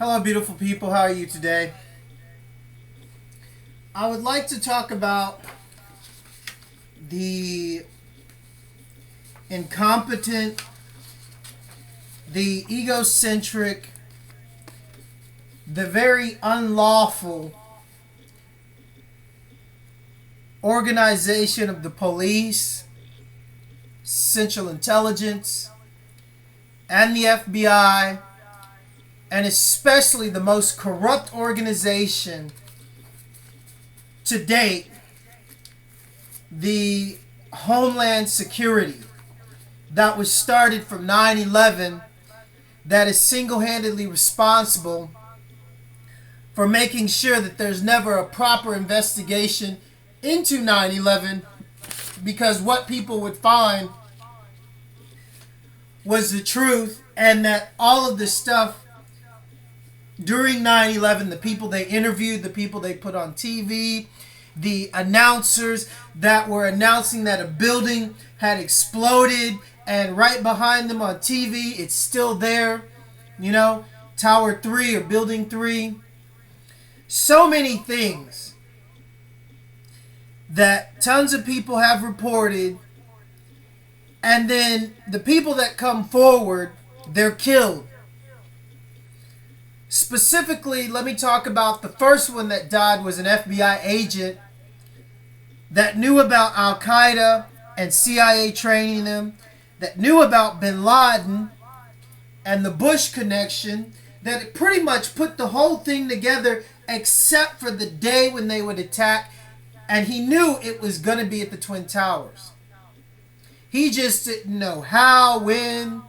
Hello, beautiful people. How are you today? I would like to talk about the incompetent, the egocentric, the very unlawful organization of the police, Central Intelligence, and the FBI, and especially the most corrupt organization to date, the Homeland Security, that was started from 9/11, that is single-handedly responsible for making sure that there's never a proper investigation into 9/11, because what people would find was the truth, and that all of this stuff during 9/11, the people they interviewed, the people they put on TV, the announcers that were announcing that a building had exploded, and right behind them on TV, it's still there, Tower 3 or Building 3. So many things that tons of people have reported, and then the people that come forward, they're killed. Specifically, let me talk about the first one that died was an FBI agent that knew about Al-Qaeda and CIA training them, that knew about Bin Laden and the Bush connection, that it pretty much put the whole thing together except for the day when they would attack, and he knew it was going to be at the Twin Towers. He just didn't know how, when.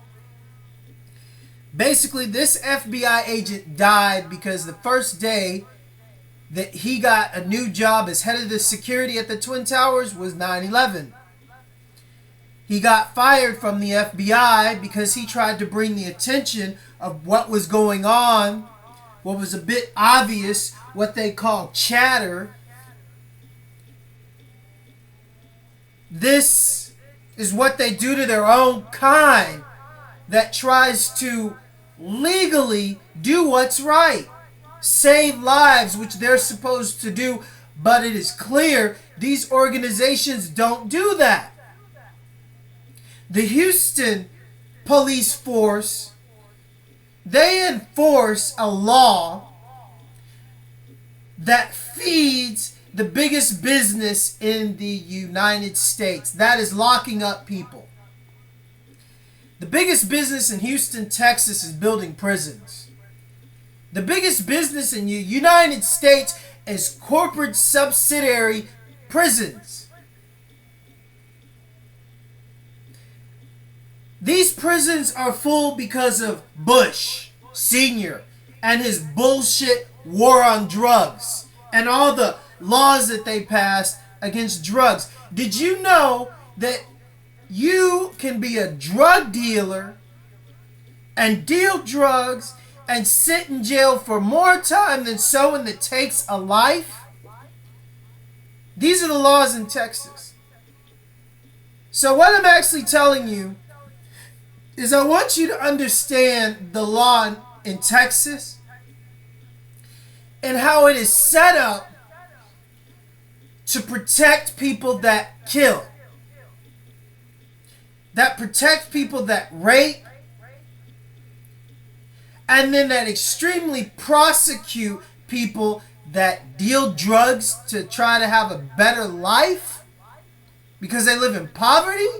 Basically, this FBI agent died because the first day that he got a new job as head of the security at the Twin Towers was 9/11. He got fired from the FBI because he tried to bring the attention of what was going on, what was a bit obvious, what they call chatter. This is what they do to their own kind that tries to legally do what's right, save lives, which they're supposed to do, but it is clear these organizations don't do that. The Houston police force, they enforce a law that feeds the biggest business in the United States. That is locking up people. The biggest business in Houston, Texas is building prisons. The biggest business in the United States is corporate subsidiary prisons. These prisons are full because of Bush Sr. and his bullshit war on drugs and all the laws that they passed against drugs. Did you know that you can be a drug dealer and deal drugs and sit in jail for more time than someone that takes a life? These are the laws in Texas. So what I'm actually telling you is I want you to understand the law in Texas and how it is set up to protect people that kill, that protect people that rape, and then that extremely prosecute people that deal drugs to try to have a better life because they live in poverty.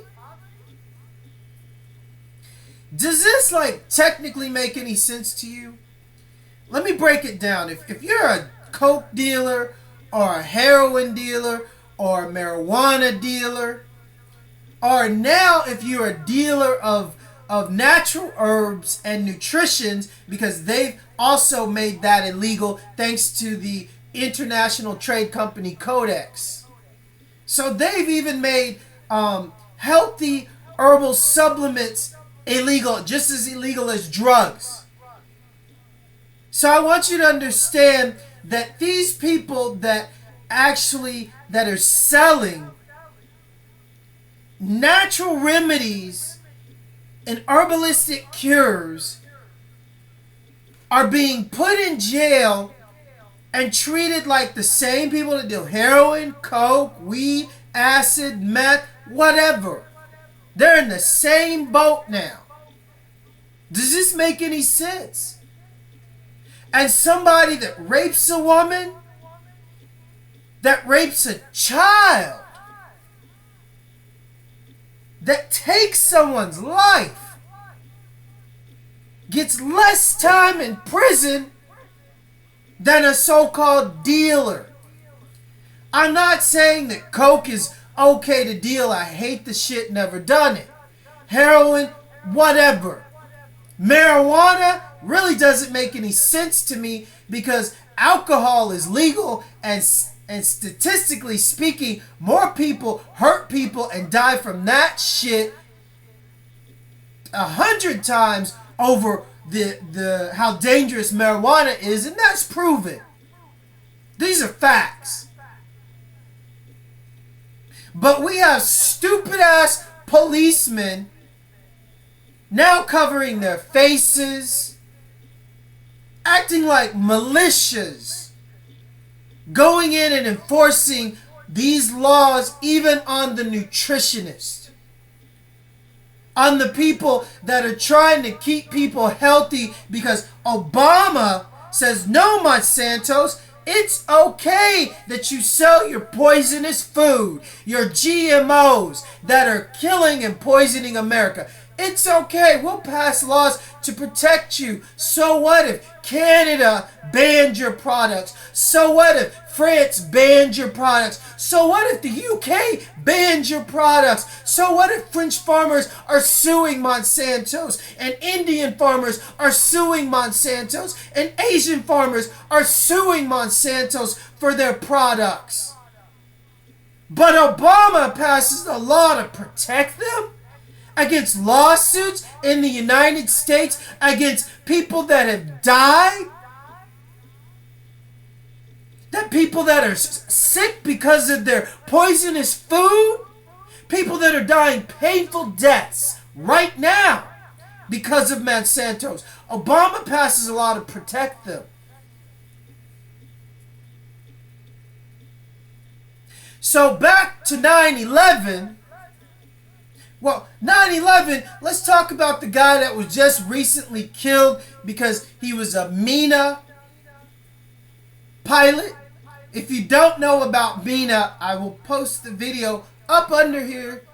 Does this technically make any sense to you? Let me break it down. If you're a coke dealer or a heroin dealer or a marijuana dealer, or now if you're a dealer of natural herbs and nutritions, because they've also made that illegal thanks to the International Trade Company Codex. So they've even made healthy herbal supplements illegal, just as illegal as drugs. So I want you to understand that these people that are selling natural remedies and herbalistic cures are being put in jail and treated like the same people that deal heroin, coke, weed, acid, meth, whatever. They're in the same boat now. Does this make any sense? And somebody that rapes a woman, that rapes a child, that takes someone's life, gets less time in prison than a so-called dealer. I'm not saying that coke is okay to deal. I hate the shit, never done it. Heroin, whatever. Marijuana really doesn't make any sense to me because alcohol is legal and statistically speaking, more people hurt people and die from that shit 100 times over the how dangerous marijuana is, and that's proven. These are facts. But we have stupid ass policemen now covering their faces, acting like militias, going in and enforcing these laws even on the nutritionists, on the people that are trying to keep people healthy, because Obama says, no, Monsantos, it's okay that you sell your poisonous food, your GMOs that are killing and poisoning America. It's okay. We'll pass laws to protect you. So what if Canada banned your products? So what if France banned your products? So what if the UK banned your products? So what if French farmers are suing Monsantos and Indian farmers are suing Monsantos and Asian farmers are suing Monsantos for their products? But Obama passes a law to protect them against lawsuits in the United States, against people that have died, that people that are sick because of their poisonous food, people that are dying painful deaths right now because of Monsantos. Obama passes a law to protect them. So back to 9/11. Well, 9/11, let's talk about the guy that was just recently killed because he was a Mena pilot. If you don't know about Mena, I will post the video up under here,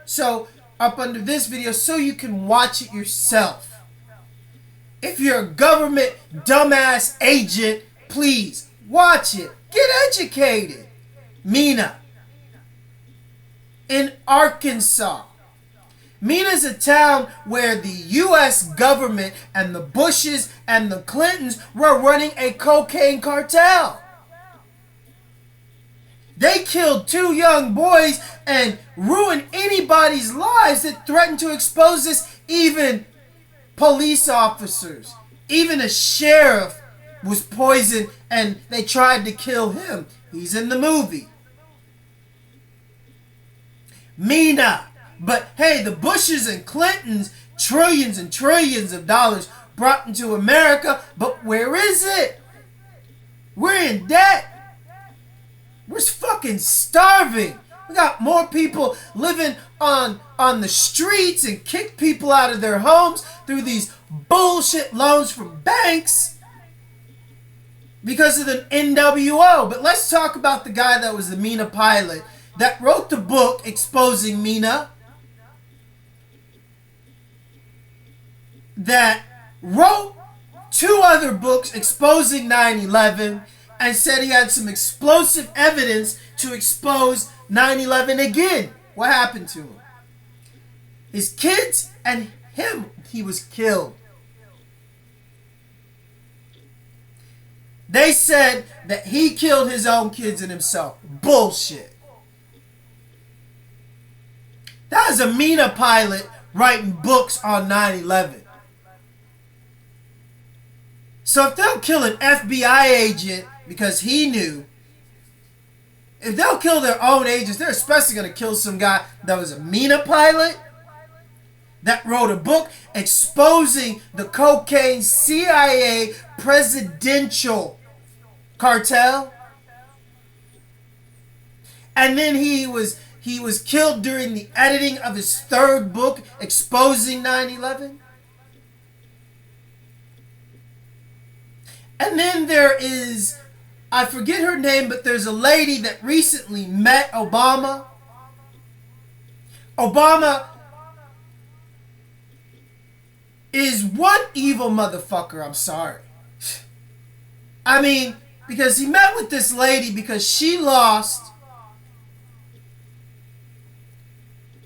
up under this video, so you can watch it yourself. If you're a government dumbass agent, please watch it. Get educated. Mena in Arkansas. Mena's a town where the U.S. government and the Bushes and the Clintons were running a cocaine cartel. They killed 2 young boys and ruined anybody's lives that threatened to expose this. Even police officers, even a sheriff was poisoned and they tried to kill him. He's in the movie. Mena. But hey, the Bushes and Clintons, trillions and trillions of dollars brought into America, but where is it? We're in debt. We're fucking starving. We got more people living on the streets and kick people out of their homes through these bullshit loans from banks because of the NWO. But let's talk about the guy that was the Mena pilot that wrote the book exposing Mena, that wrote 2 other books exposing 9/11 and said he had some explosive evidence to expose 9/11 again. What happened to him? His kids and him, he was killed. They said that he killed his own kids and himself. Bullshit. That was a Mena pilot writing books on 9/11. So if they'll kill an FBI agent because he knew, if they'll kill their own agents, they're especially going to kill some guy that was a Mena pilot. that wrote a book exposing the cocaine CIA presidential cartel. And then he was killed during the editing of his third book exposing 9/11. And then there is, I forget her name, but there's a lady that recently met Obama. Obama is one evil motherfucker, I'm sorry. I mean, because he met with this lady because she lost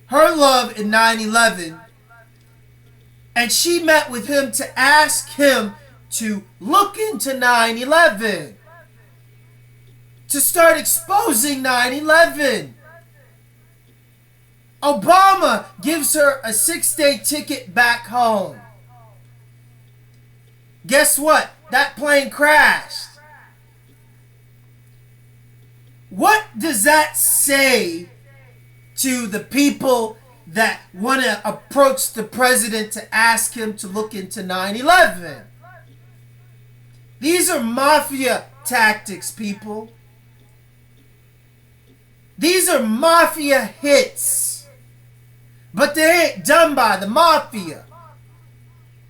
her love in 9/11, and she met with him to ask him to look into 9/11, to start exposing 9/11. Obama gives her a 6-day ticket back home. Guess what? That plane crashed. What does that say to the people that want to approach the president to ask him to look into 9/11? These are mafia tactics, people. These are mafia hits. But they ain't done by the mafia.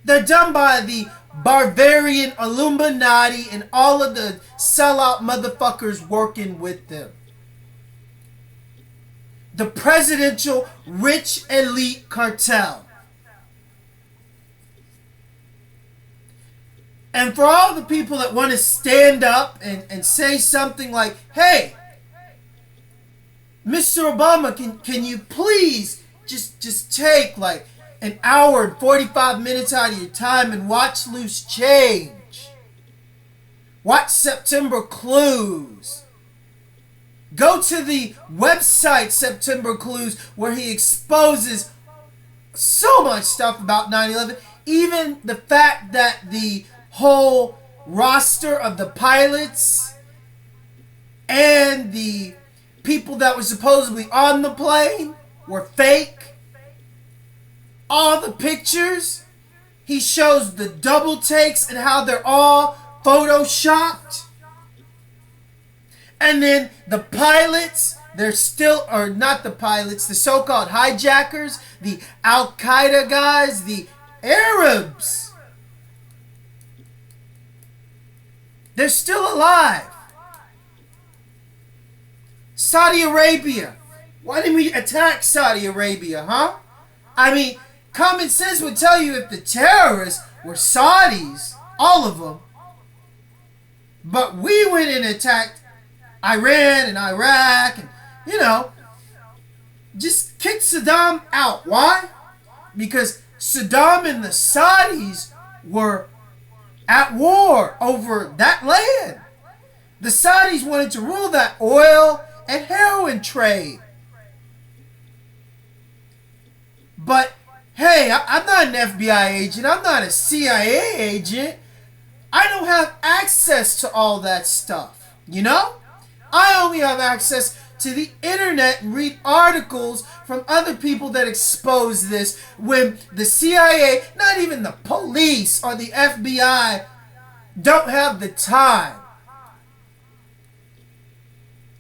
They're done by the Bavarian Illuminati and all of the sellout motherfuckers working with them. The presidential rich elite cartel. And for all the people that want to stand up and say something like, hey, Mr. Obama, can you please just take like an hour and 45 minutes out of your time and watch Loose Change. Watch September Clues. Go to the website September Clues where he exposes so much stuff about 9/11. Even the fact that the whole roster of the pilots and the people that were supposedly on the plane were fake. All the pictures, he shows the double takes and how they're all photoshopped. And then the pilots, they're still, or not the pilots, the so-called hijackers, the Al-Qaeda guys, the Arabs. They're still alive. Saudi Arabia. Why didn't we attack Saudi Arabia, huh? I mean, common sense would tell you if the terrorists were Saudis, all of them. But we went and attacked Iran and Iraq and, just kicked Saddam out. Why? Because Saddam and the Saudis were at war over that land. The Saudis wanted to rule that oil and heroin trade. But, hey, I'm not an FBI agent. I'm not a CIA agent. I don't have access to all that stuff, I only have access to the internet and read articles from other people that expose this when the CIA, not even the police or the FBI, don't have the time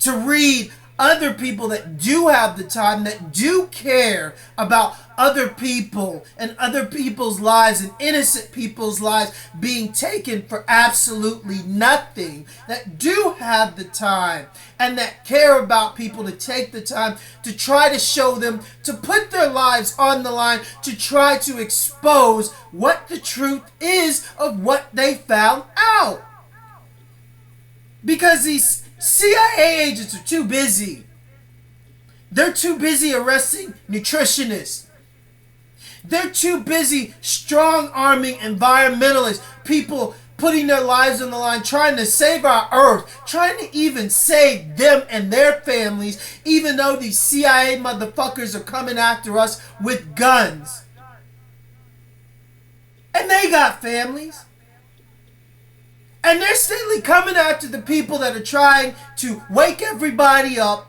to read other people that do have the time, that do care about other people and other people's lives and innocent people's lives being taken for absolutely nothing, that do have the time and that care about people to take the time to try to show them, to put their lives on the line, to try to expose what the truth is of what they found out. Because these CIA agents are too busy. They're too busy arresting nutritionists. They're too busy strong-arming environmentalists, people putting their lives on the line, trying to save our earth, trying to even save them and their families, even though these CIA motherfuckers are coming after us with guns. And they got families. And they're steadily coming after the people that are trying to wake everybody up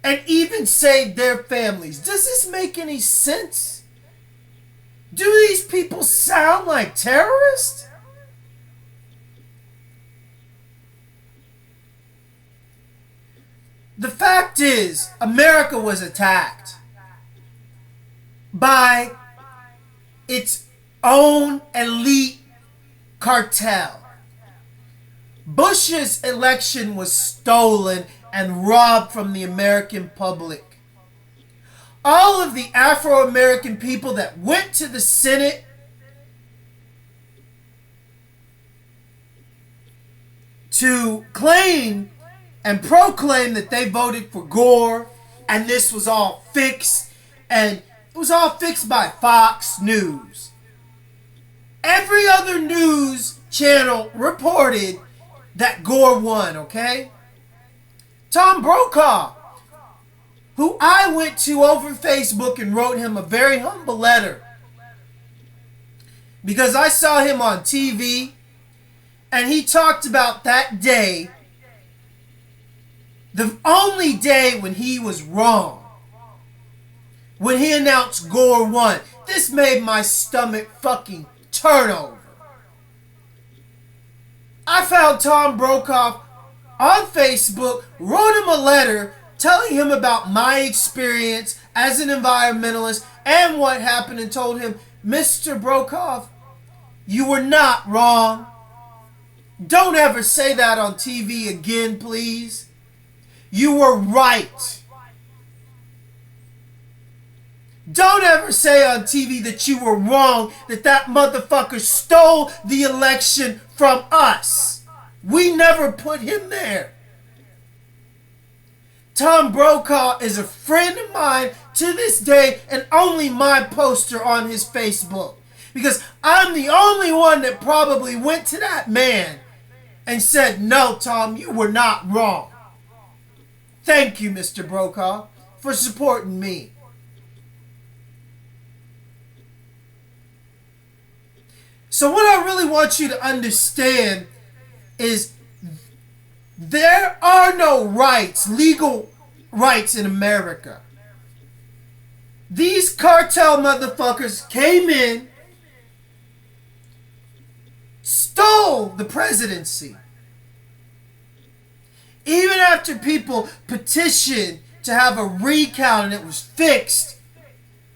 and even save their families. Does this make any sense? Do these people sound like terrorists? The fact is, America was attacked by its own elite cartel. Bush's election was stolen and robbed from the American public. All of the Afro-American people that went to the Senate to claim and proclaim that they voted for Gore and this was all fixed, and it was all fixed by Fox News. Every other news channel reported that Gore won, okay? Tom Brokaw, who I went to over Facebook and wrote him a very humble letter because I saw him on TV and he talked about that day, the only day when he was wrong, when he announced Gore won. This made my stomach fucking turn over. I found Tom Brokaw on Facebook, wrote him a letter telling him about my experience as an environmentalist and what happened, and told him, Mr. Brokaw, you were not wrong. Don't ever say that on TV again, please. You were right. Don't ever say on TV that you were wrong, that that motherfucker stole the election from us. We never put him there. Tom Brokaw is a friend of mine to this day and only my poster on his Facebook. Because I'm the only one that probably went to that man and said, no, Tom, you were not wrong. Thank you, Mr. Brokaw, for supporting me. So what I really want you to understand is there are no rights, legal rights in America. These cartel motherfuckers came in, stole the presidency. Even after people petitioned to have a recount and it was fixed,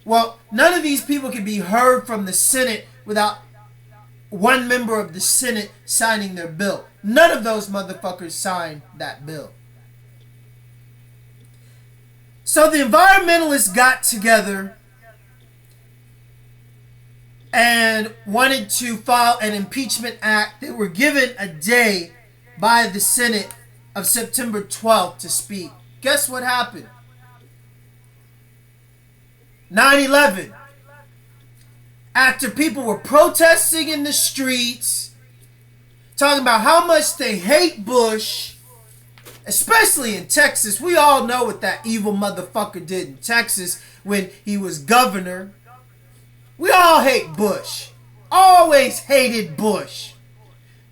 well, none of these people can be heard from the Senate without one member of the Senate signing their bill. None of those motherfuckers signed that bill. So the environmentalists got together and wanted to file an impeachment act. They were given a day by the Senate of September 12th to speak. Guess what happened? 9/11. After people were protesting in the streets, talking about how much they hate Bush, especially in Texas. We all know what that evil motherfucker did in Texas when he was governor. We all hate Bush. Always hated Bush.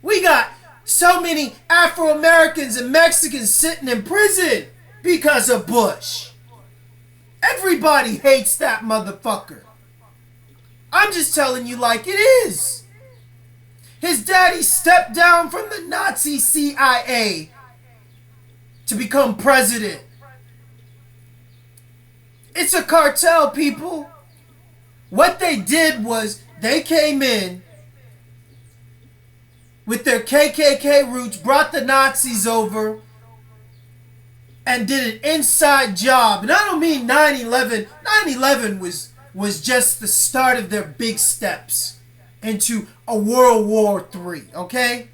We got so many Afro-Americans and Mexicans sitting in prison because of Bush. Everybody hates that motherfucker. I'm just telling you like it is. His daddy stepped down from the Nazi CIA to become president. It's a cartel, people. What they did was they came in with their KKK roots, brought the Nazis over, and did an inside job. And I don't mean 9/11. 9/11 was just the start of their big steps into a World War III, okay?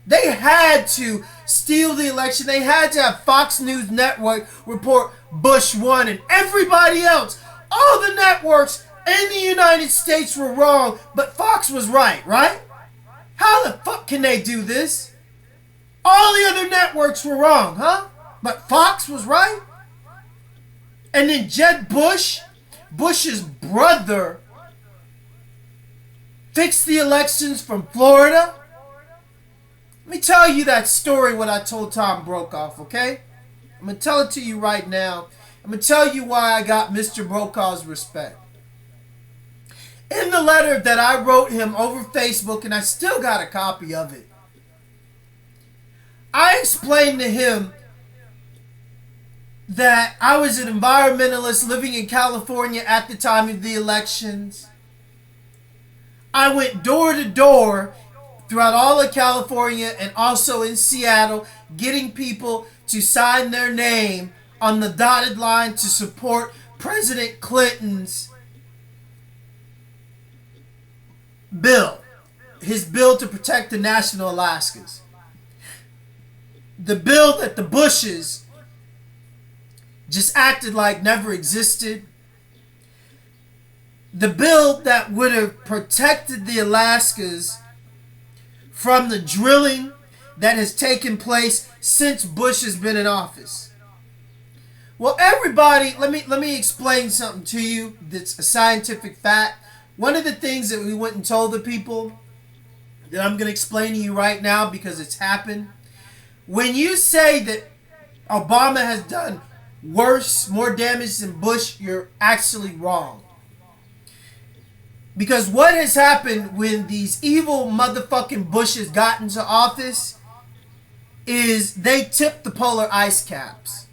They had to steal the election. They had to have Fox News Network report Bush won, and everybody else, all the networks in the United States were wrong, but Fox was right, right? How the fuck can they do this? All the other networks were wrong, huh? But Fox was right? And then Jeb Bush, Bush's brother, fixed the elections from Florida. Let me tell you that story, what I told Tom Brokaw, okay? I'm going to tell it to you right now. I'm going to tell you why I got Mr. Brokaw's respect. In the letter that I wrote him over Facebook, and I still got a copy of it, I explained to him that I was an environmentalist living in California at the time of the elections. I went door to door throughout all of California and also in Seattle, getting people to sign their name on the dotted line to support President Clinton's bill, his bill to protect the national Alaskas. The bill that the Bushes just acted like never existed. The bill that would have protected the Alaskas from the drilling that has taken place since Bush has been in office. Well, everybody, let me explain something to you that's a scientific fact. One of the things that we went and told the people that I'm going to explain to you right now because it's happened. When you say that Obama has done worse, more damage than Bush, you're actually wrong. Because what has happened when these evil motherfucking Bushes got into office is they tipped the polar ice caps.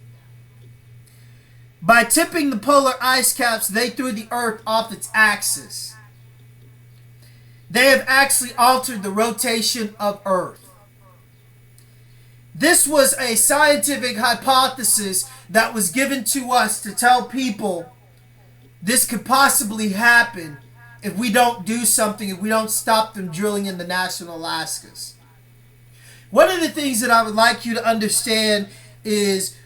By tipping the polar ice caps, they threw the Earth off its axis. They have actually altered the rotation of Earth. This was a scientific hypothesis that was given to us to tell people this could possibly happen if we don't do something, if we don't stop them drilling in the national Alaskas. One of the things that I would like you to understand is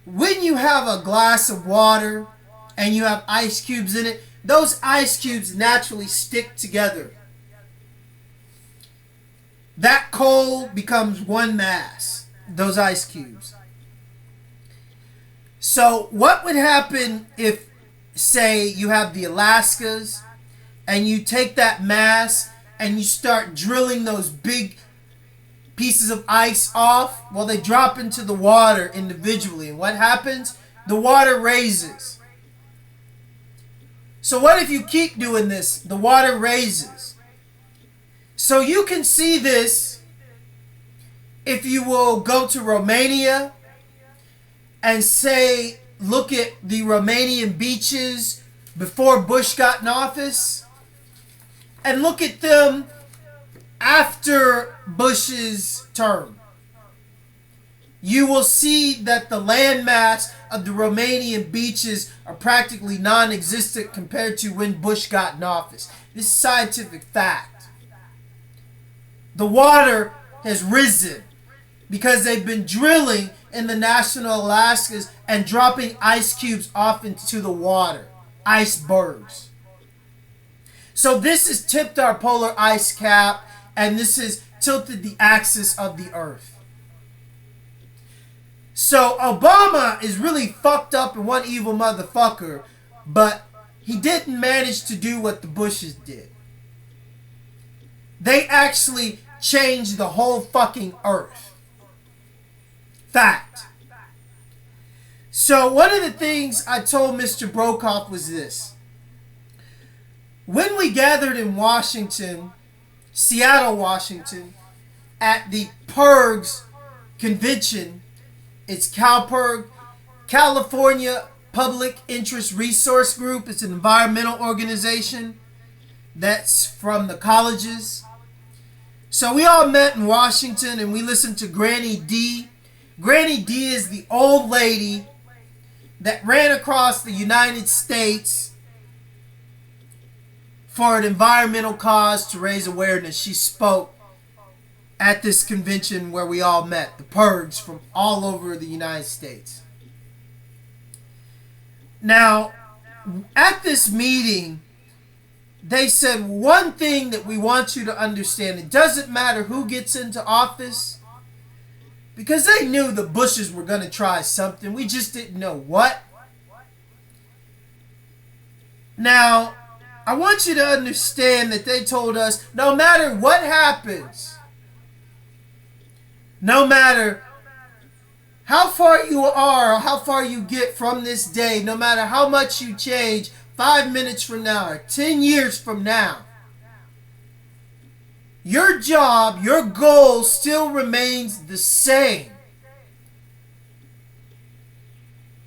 when you have a glass of water and you have ice cubes in it, those ice cubes naturally stick together. That cold becomes one mass, those ice cubes. So what would happen if, say, you have the Alaskas and you take that mass and you start drilling those big pieces of ice off? Well, they drop into the water individually. And what happens? The water raises. So what if you keep doing this? The water raises. So you can see this if you will go to Romania and say, look at the Romanian beaches before Bush got in office and look at them after Bush's term. You will see that the landmass of the Romanian beaches are practically non-existent compared to when Bush got in office. This is scientific fact. The water has risen because they've been drilling in the national Alaskas and dropping ice cubes off into the water. Icebergs. So this has tipped our polar ice cap and this has tilted the axis of the Earth. So Obama is really fucked up and one evil motherfucker, but he didn't manage to do what the Bushes did. They actually changed the whole fucking Earth. Fact. So one of the things I told Mr. Brokoff was this. When we gathered in Washington, Seattle, Washington, at the PIRG's convention, it's CalPIRG, California Public Interest Resource Group. It's an environmental organization that's from the colleges. So we all met in Washington and we listened to Granny D. Granny D is the old lady that ran across the United States for an environmental cause to raise awareness. She spoke at this convention where we all met, the PIRGs from all over the United States. Now, at this meeting, they said one thing that we want you to understand. It doesn't matter who gets into office, because they knew the Bushes were going to try something. We just didn't know what. Now, I want you to understand that they told us no matter what happens, no matter how far you are or how far you get from this day, no matter how much you change 5 minutes from now, or 10 years from now, your job, your goal still remains the same.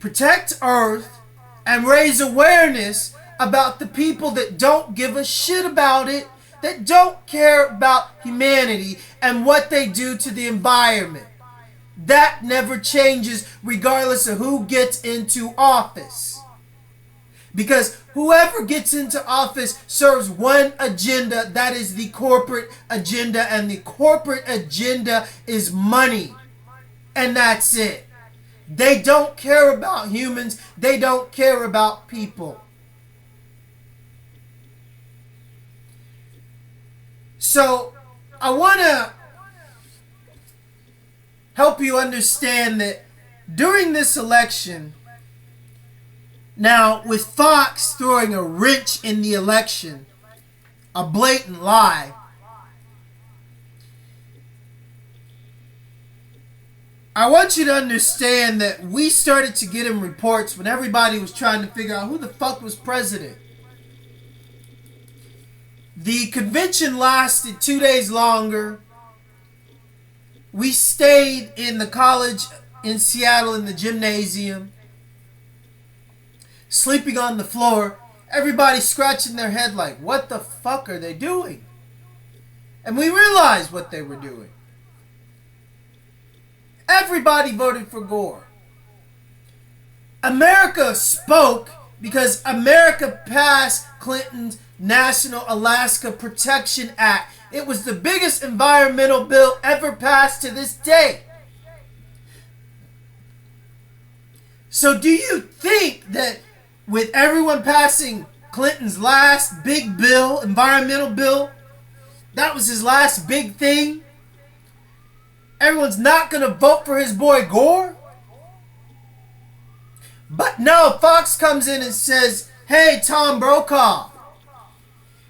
Protect Earth and raise awareness about the people that don't give a shit about it, that don't care about humanity and what they do to the environment. That never changes regardless of who gets into office. Because whoever gets into office serves one agenda, that is the corporate agenda, and the corporate agenda is money. And that's it. They don't care about humans. They don't care about people. So, I want to help you understand that during this election, now with Fox throwing a wrench in the election, a blatant lie, I want you to understand that we started to get in reports when everybody was trying to figure out who the fuck was president. The convention lasted 2 days longer. We stayed in the college in Seattle in the gymnasium, sleeping on the floor. Everybody scratching their head like, what the fuck are they doing? And we realized what they were doing. Everybody voted for Gore. America spoke because America passed Clinton's National Alaska Protection Act. It was the biggest environmental bill ever passed to this day. So do you think that with everyone passing Clinton's last big bill, environmental bill, that was his last big thing, everyone's not going to vote for his boy Gore? But no, Fox comes in and says, hey, Tom Brokaw,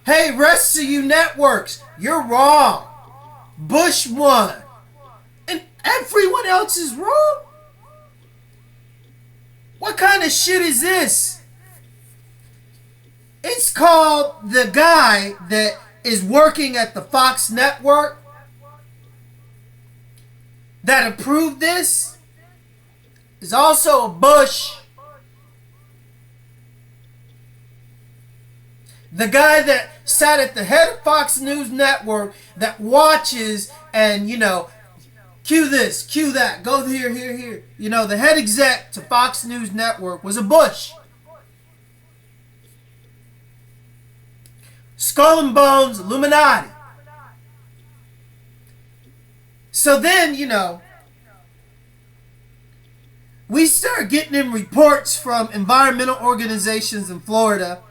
hey, rest of you networks, you're wrong. Bush won. And everyone else is wrong? What kind of shit is this? It's called the guy that is working at the Fox network that approved this is also a Bush. The guy that sat at the head of Fox News Network that watches and, cue this, cue that, go here, here, here. The head exec to Fox News Network was a Bush. Skull and Bones, Illuminati. So then, we start getting in reports from environmental organizations in Florida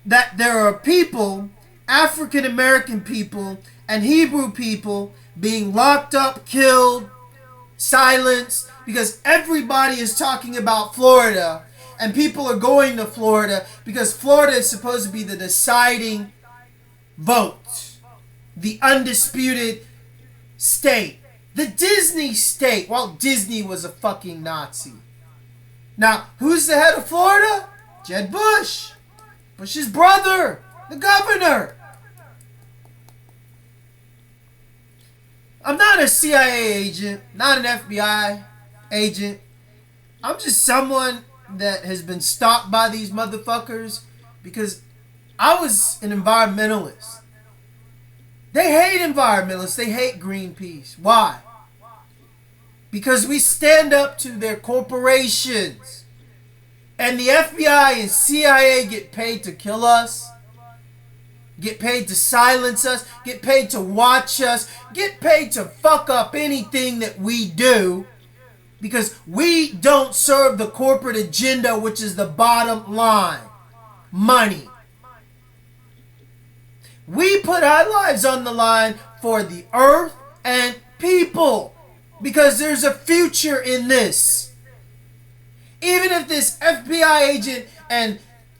that there are people, African American people and Hebrew people, being locked up, killed, silenced, because everybody is talking about Florida, and people are going to Florida because Florida is supposed to be the deciding vote, the undisputed state, the Disney state. Walt Disney was a fucking Nazi. Now, who's the head of Florida? Jeb Bush. Bush's brother, the governor. I'm not a CIA agent, not an FBI agent. I'm just someone that has been stalked by these motherfuckers because I was an environmentalist. They hate environmentalists. They hate Greenpeace. Why? Because we stand up to their corporations. And the FBI and CIA get paid to kill us, get paid to silence us, get paid to watch us, get paid to fuck up anything that we do, because we don't serve the corporate agenda, which is the bottom line, money. We put our lives on the line for the earth and people, because there's a future in this. Even if this FBI agent and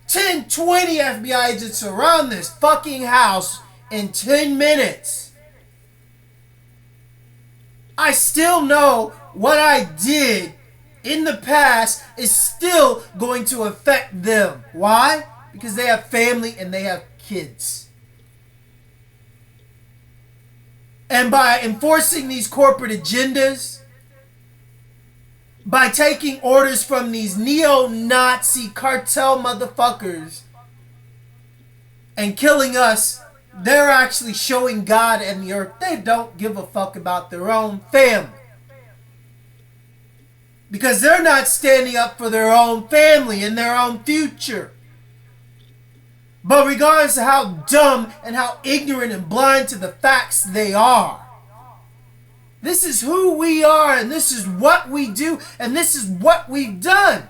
10, 20 FBI agents surround this fucking house in 10 minutes, I still know what I did in the past is still going to affect them. Why? Because they have family and they have kids. And by enforcing these corporate agendas, by taking orders from these neo-Nazi cartel motherfuckers and killing us, they're actually showing God and the earth they don't give a fuck about their own family. Because they're not standing up for their own family and their own future. But regardless of how dumb and how ignorant and blind to the facts they are, this is who we are, and this is what we do, and this is what we've done.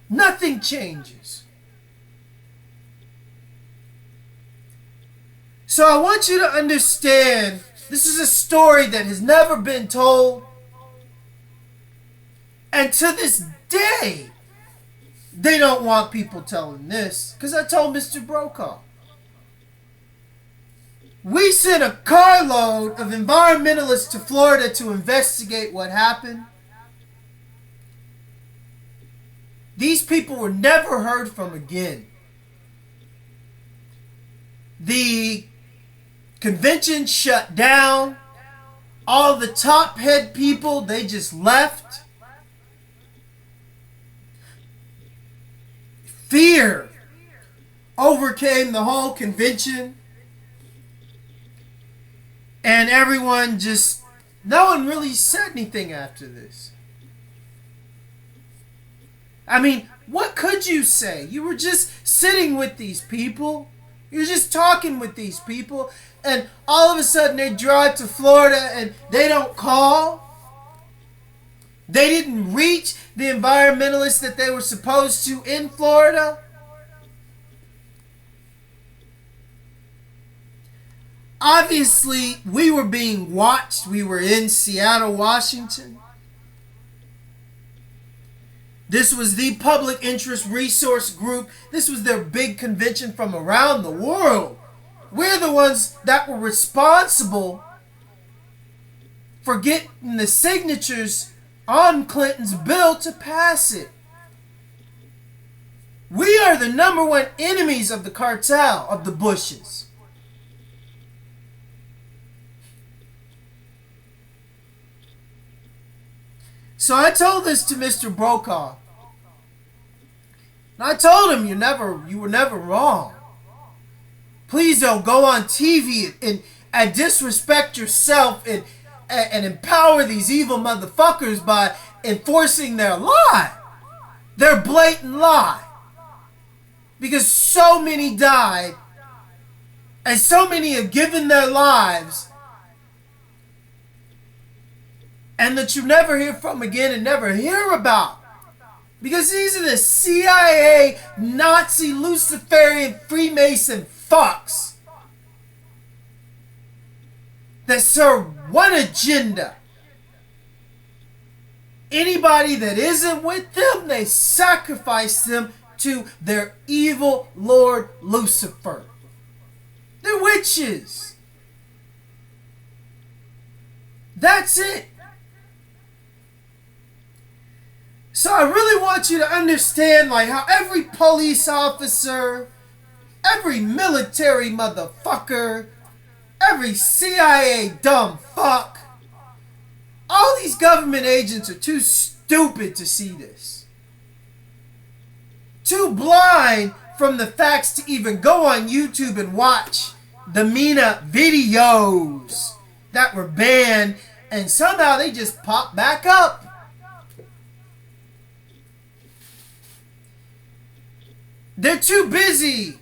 Nothing changes. So I want you to understand, this is a story that has never been told. And to this day, they don't want people telling this. Because I told Mr. Brokaw. We sent a carload of environmentalists to Florida to investigate what happened. These people were never heard from again. The convention shut down. All the top head people, they just left. Fear overcame the whole convention. And everyone just, no one really said anything after this. I mean, what could you say? You were just sitting with these people. You were just talking with these people. And all of a sudden they drive to Florida and they don't call. They didn't reach the environmentalists that they were supposed to in Florida. Obviously, we were being watched. We were in Seattle, Washington. This was the Public Interest Resource Group. This was their big convention from around the world. We're the ones that were responsible for getting the signatures on Clinton's bill to pass it. We are the #1 enemies of the cartel, of the Bushes. So I told this to Mr. Brokaw. And I told him you were never wrong. Please don't go on TV and disrespect yourself and empower these evil motherfuckers by enforcing their lie. Their blatant lie. Because so many died and so many have given their lives, and that you never hear from again and never hear about. Because these are the CIA, Nazi, Lucifarian, Freemason fucks that serve one agenda. Anybody that isn't with them, they sacrifice them to their evil Lord Lucifer. They're witches. That's it. So I really want you to understand like how every police officer, every military motherfucker, every CIA dumb fuck, all these government agents are too stupid to see this. Too blind from the facts to even go on YouTube and watch the Mena videos that were banned, and somehow they just pop back up. They're too busy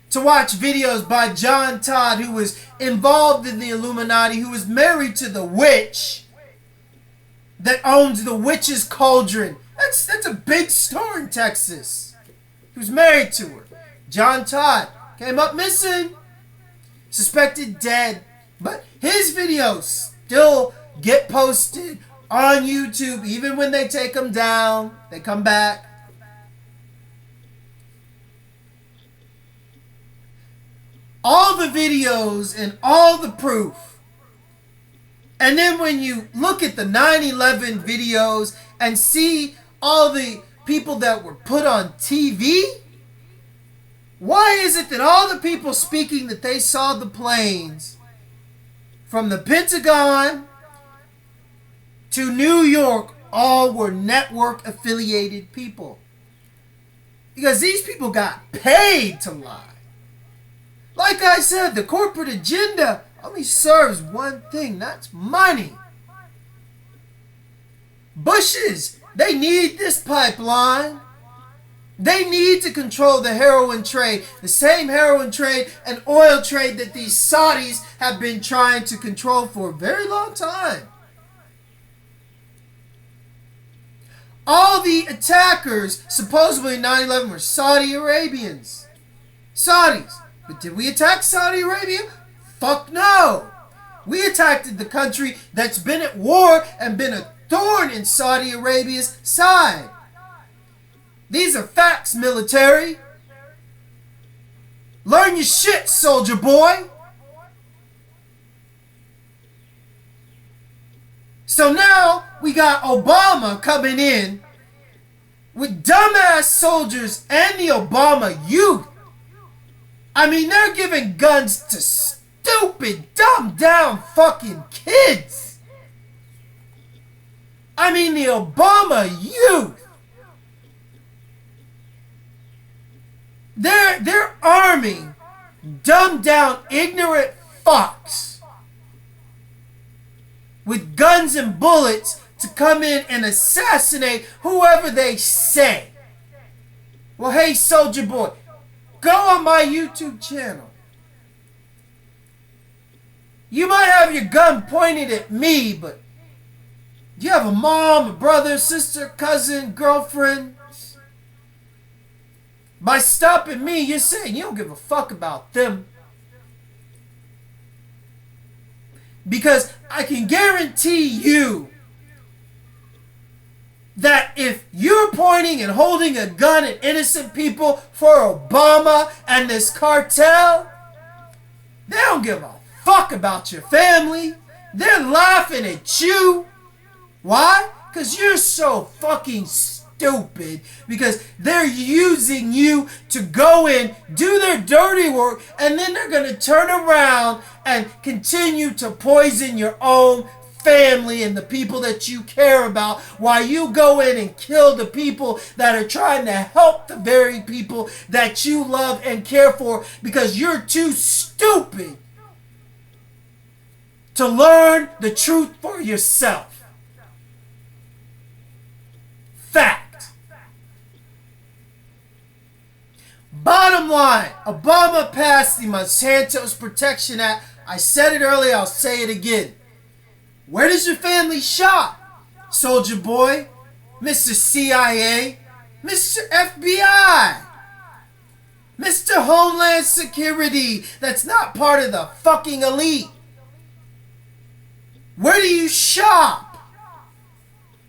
to watch videos by John Todd, who was involved in the Illuminati, who was married to the witch that owns the witch's cauldron. That's a big store in Texas. He was married to her. John Todd came up missing, suspected dead, but his videos still get posted on YouTube. Even when they take them down, they come back. All the videos and all the proof And then when you look at the 9/11 videos and see all the people that were put on TV, why is it that all the people speaking that they saw the planes from the Pentagon to New York all were network affiliated people? Because these people got paid to lie. Like I said, the corporate agenda only serves one thing, that's money. Bushes, they need this pipeline. They need to control the heroin trade, the same heroin trade and oil trade that these Saudis have been trying to control for a very long time. All the attackers, supposedly in 9/11, were Saudi Arabians. Saudis. But did we attack Saudi Arabia? Fuck no. We attacked the country that's been at war and been a thorn in Saudi Arabia's side. These are facts, military. Learn your shit, soldier boy. So now we got Obama coming in with dumbass soldiers and the Obama youth. I mean, they're giving guns to stupid, dumbed down fucking kids. I mean, the Obama youth. They're arming dumbed down, ignorant fucks with guns and bullets to come in and assassinate whoever they say. Well, hey, soldier boy, go on my YouTube channel. You might have your gun pointed at me, but you have a mom, a brother, sister, cousin, girlfriend. By stopping me, you're saying you don't give a fuck about them. Because I can guarantee you that if you're pointing and holding a gun at innocent people for Obama and this cartel, they don't give a fuck about your family. They're laughing at you. Why? Because you're so fucking stupid. Because they're using you to go in, do their dirty work, and then they're going to turn around and continue to poison your own family and the people that you care about while you go in and kill the people that are trying to help the very people that you love and care for, because you're too stupid to learn the truth for yourself. Fact. Bottom line, Obama passed the Monsanto's Protection Act. I said it earlier, I'll say it again. Where does your family shop, soldier boy, Mr. CIA, Mr. FBI, Mr. Homeland Security that's not part of the fucking elite? Where do you shop?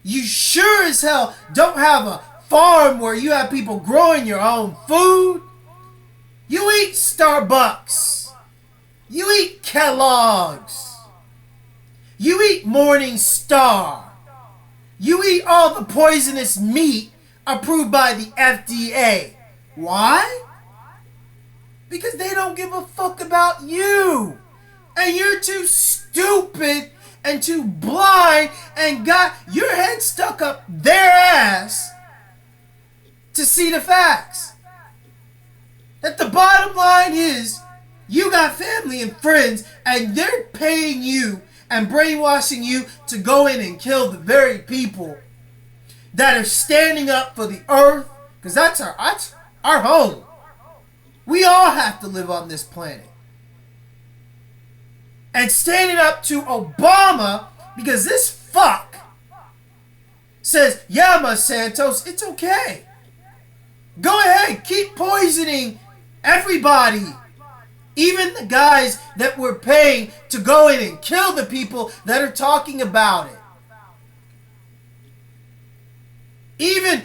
You sure as hell don't have a farm where you have people growing your own food. You eat Starbucks. You eat Kellogg's. You eat Morning Star. You eat all the poisonous meat approved by the FDA. Why? Because they don't give a fuck about you. And you're too stupid and too blind and got your head stuck up their ass to see the facts. That the bottom line is, you got family and friends and they're paying you and brainwashing you to go in and kill the very people that are standing up for the earth, because that's our home. We all have to live on this planet. And standing up to Obama, because this fuck says, yeah, Monsanto's, it's okay. Go ahead, keep poisoning everybody. Even the guys that we're paying to go in and kill the people that are talking about it.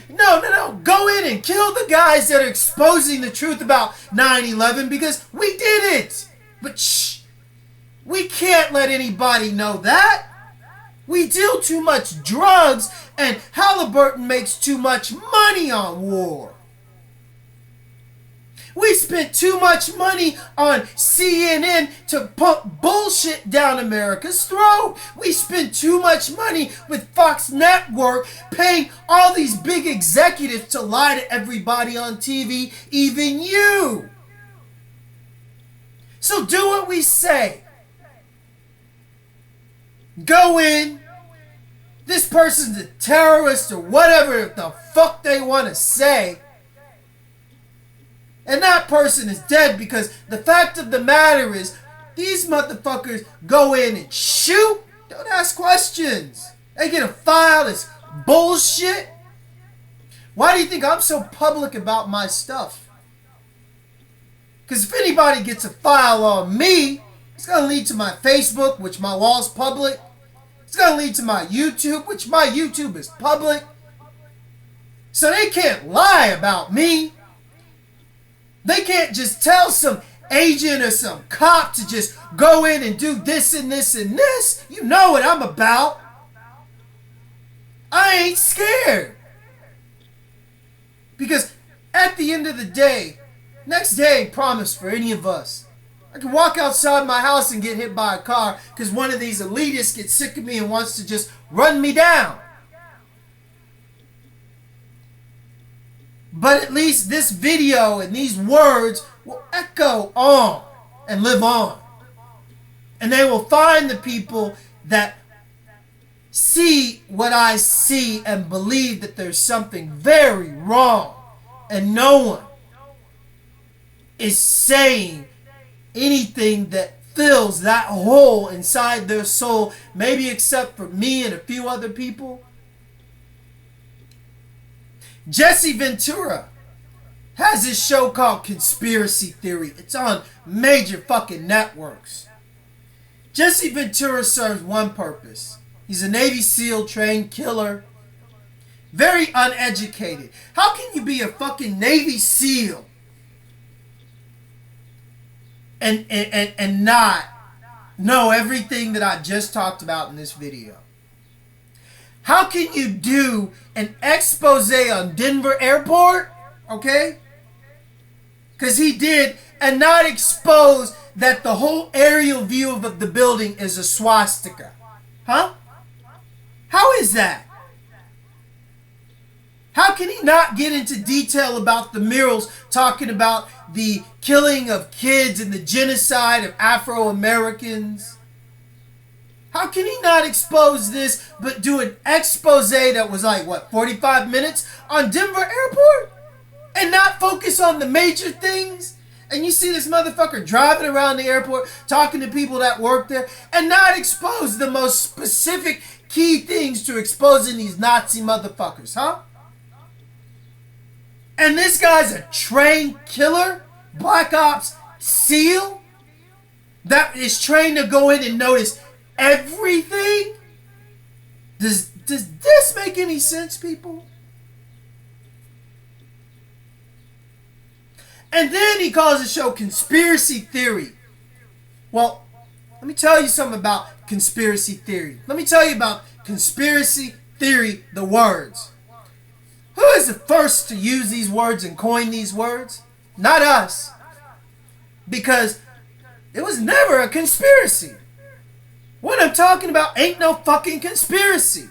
No, go in and kill the guys that are exposing the truth about 9/11, because we did it. But shh, we can't let anybody know that. We deal too much drugs, and Halliburton makes too much money on war. We spent too much money on CNN to pump bullshit down America's throat. We spent too much money with Fox Network paying all these big executives to lie to everybody on TV, even you. So do what we say. Go in. This person's a terrorist or whatever the fuck they want to say. And that person is dead, because the fact of the matter is, these motherfuckers go in and shoot. Don't ask questions. They get a file that's bullshit. Why do you think I'm so public about my stuff? Because if anybody gets a file on me, it's going to lead to my Facebook, which my wall's public. It's going to lead to my YouTube, which my YouTube is public. So they can't lie about me. They can't just tell some agent or some cop to just go in and do this and this and this. You know what I'm about. I ain't scared. Because at the end of the day, next day ain't promised for any of us. I can walk outside my house and get hit by a car because one of these elitists gets sick of me and wants to just run me down. But at least this video and these words will echo on and live on. And they will find the people that see what I see and believe that there's something very wrong. And no one is saying anything that fills that hole inside their soul, maybe except for me and a few other people. Jesse Ventura has this show called Conspiracy Theory. It's on major fucking networks. Jesse Ventura serves one purpose. He's a Navy SEAL trained killer. Very uneducated. How can you be a fucking Navy SEAL and not know everything that I just talked about in this video? How can you do an expose on Denver Airport, okay? Because he did, and not expose that the whole aerial view of the building is a swastika? Huh? How is that? How can he not get into detail about the murals talking about the killing of kids and the genocide of Afro-Americans? How can he not expose this but do an expose that was like, what, 45 minutes on Denver Airport? And not focus on the major things? And you see this motherfucker driving around the airport, talking to people that work there, and not expose the most specific key things to exposing these Nazi motherfuckers, huh? And this guy's a trained killer, Black Ops SEAL, that is trained to go in and notice everything? Does this make any sense, people? And then he calls the show Conspiracy Theory. Well, let me tell you something about Conspiracy Theory. Let me tell you about Conspiracy Theory, the words. Who is the first to use these words and coin these words? Not us. Because it was never a conspiracy. What I'm talking about ain't no fucking conspiracy.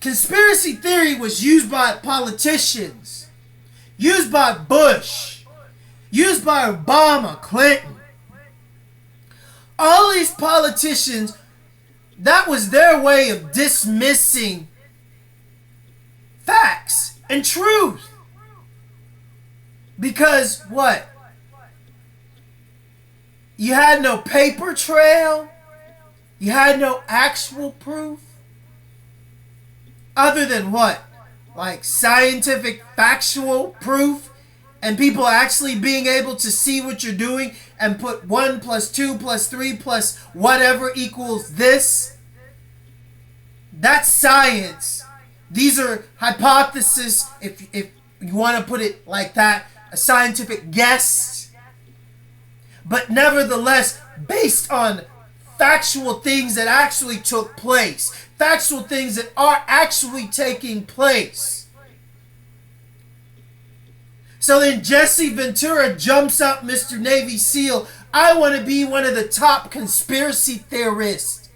Conspiracy theory was used by politicians, used by Bush, used by Obama, Clinton. All these politicians, that was their way of dismissing facts and truth. Because what? You had no paper trail. You had no actual proof. Other than what? Like scientific, factual proof. And people actually being able to see what you're doing and put 1 + 2 + 3 + whatever equals this. That's science. These are hypotheses, if you want to put it like that, a scientific guess. But nevertheless, based on factual things that actually took place, factual things that are actually taking place. So then Jesse Ventura jumps up, Mr. Navy SEAL. I want to be one of the top conspiracy theorists.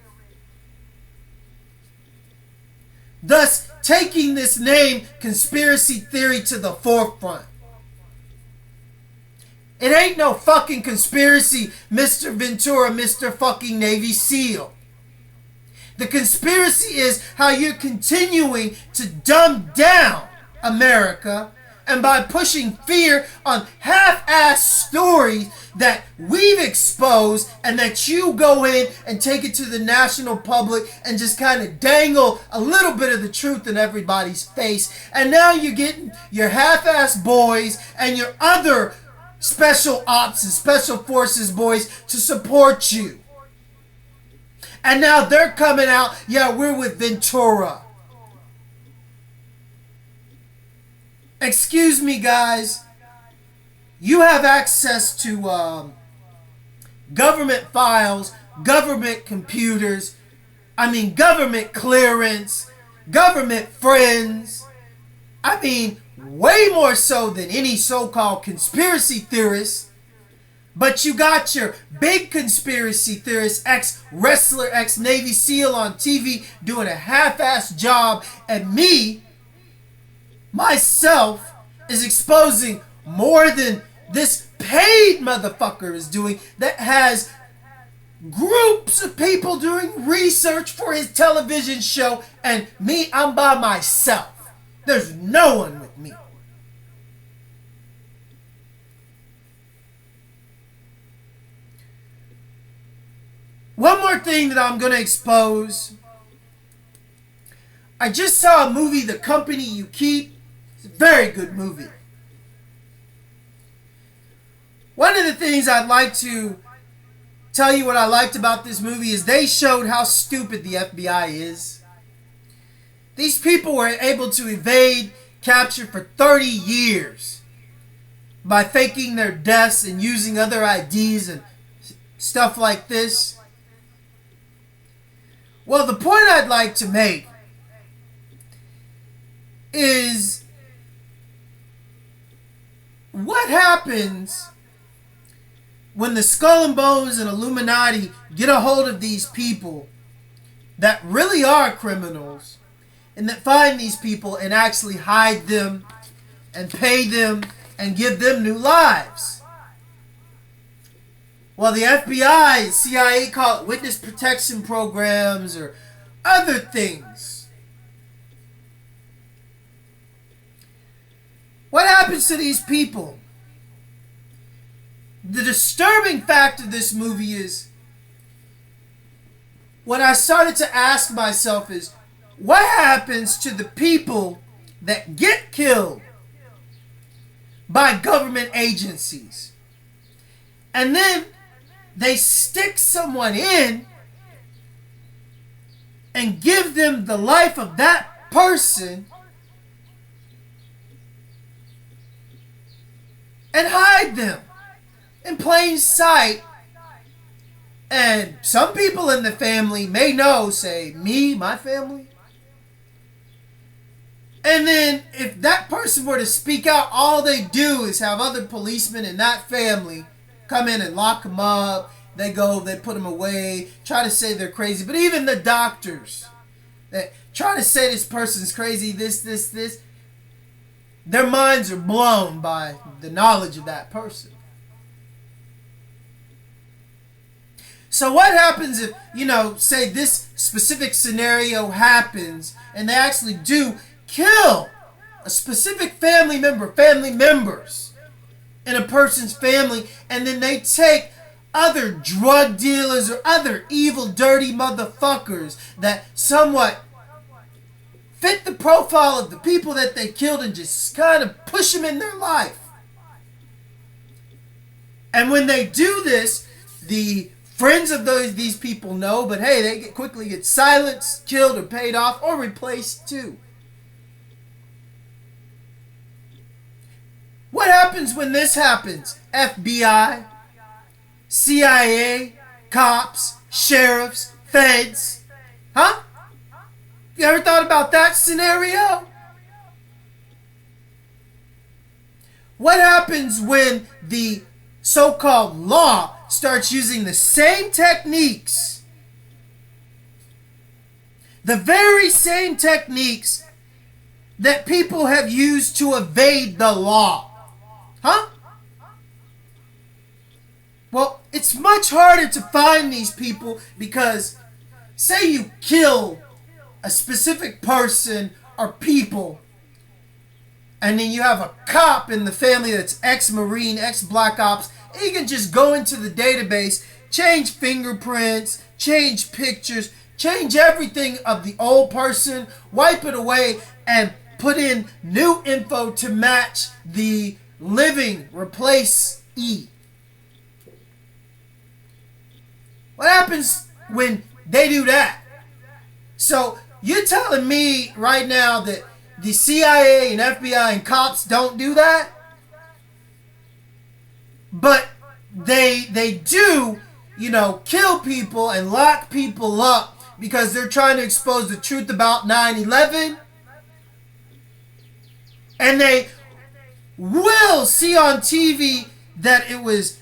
Thus, taking this name, conspiracy theory, to the forefront. It ain't no fucking conspiracy, Mr. Ventura, Mr. fucking Navy SEAL. The conspiracy is how you're continuing to dumb down America, and by pushing fear on half-assed stories that we've exposed and that you go in and take it to the national public and just kind of dangle a little bit of the truth in everybody's face. And now you're getting your half-assed boys and your other special ops and special forces boys to support you. And now they're coming out, yeah, we're with Ventura. Excuse me, guys. You have access to government files, government computers, government clearance, government friends. Way more so than any so-called conspiracy theorist. But you got your big conspiracy theorist, ex-wrestler, ex-Navy SEAL on TV doing a half-assed job, and me, myself, is exposing more than this paid motherfucker is doing, that has groups of people doing research for his television show, and me, I'm by myself. There's no one with me. One more thing that I'm going to expose. I just saw a movie, The Company You Keep. It's a very good movie. One of the things I'd like to tell you what I liked about this movie is they showed how stupid the FBI is. These people were able to evade capture for 30 years by faking their deaths and using other IDs and stuff like this. Well, the point I'd like to make is what happens when the Skull and Bones and Illuminati get a hold of these people that really are criminals, and that find these people and actually hide them and pay them and give them new lives. Well, the FBI and CIA call it witness protection programs or other things. What happens to these people? The disturbing fact of this movie is, what I started to ask myself is, what happens to the people that get killed by government agencies? And then they stick someone in and give them the life of that person and hide them in plain sight. And some people in the family may know, say, me, my family. And then if that person were to speak out, all they do is have other policemen in that family come in and lock them up. They go, they put them away, try to say they're crazy. But even the doctors that try to say this person's crazy, this, their minds are blown by the knowledge of that person. So what happens if, say this specific scenario happens and they actually do kill a specific family members in a person's family, and then they take other drug dealers or other evil, dirty motherfuckers that somewhat fit the profile of the people that they killed and just kind of push them in their life. And when they do this, the friends of these people know, but hey, they quickly get silenced, killed, or paid off, or replaced too. What happens when this happens? FBI, CIA, cops, sheriffs, feds. Huh? You ever thought about that scenario? What happens when the so-called law starts using the same techniques, the very same techniques that people have used to evade the law? Huh? Well, it's much harder to find these people because say you kill a specific person or people, and then you have a cop in the family that's ex-Marine, ex-Black Ops, and you can just go into the database, change fingerprints, change pictures, change everything of the old person, wipe it away, and put in new info to match the living replace-e. What happens when they do that? So you're telling me right now that the CIA and FBI and cops don't do that? But they do, kill people and lock people up because they're trying to expose the truth about 9/11? And they will see on TV that it was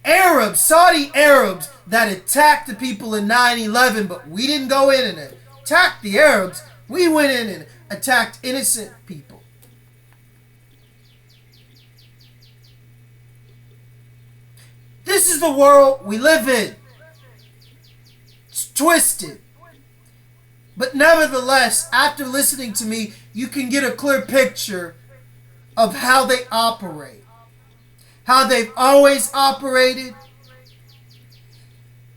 Arabs, Saudi Arabs, that attacked the people in 9/11, but we didn't go in and attack the Arabs. We went in and attacked innocent people. This is the world we live in. It's twisted. But nevertheless, after listening to me, you can get a clear picture of how they operate. How they've always operated.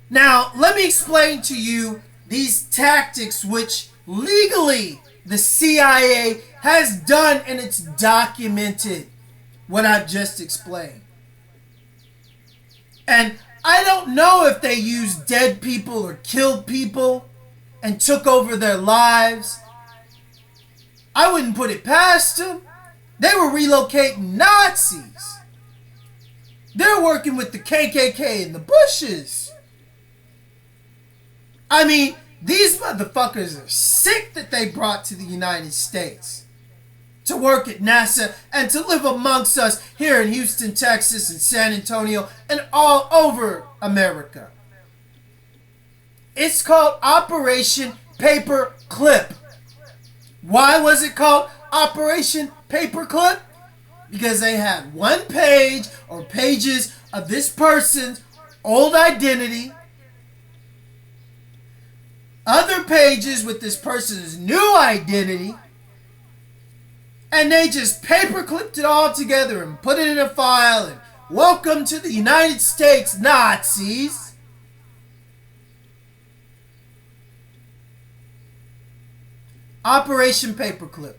Now, let me explain to you these tactics which legally the CIA has done, and it's documented what I've just explained. And I don't know if they used dead people or killed people and took over their lives. I wouldn't put it past them. They were relocating Nazis. They're working with the KKK in the bushes. I mean, these motherfuckers are sick that they brought to the United States to work at NASA and to live amongst us here in Houston, Texas, and San Antonio, and all over America. It's called Operation Paperclip. Why was it called Operation Paperclip? Because they had one page or pages of this person's old identity, other pages with this person's new identity, and they just paperclipped it all together and put it in a file and welcome to the United States, Nazis. Operation Paperclip.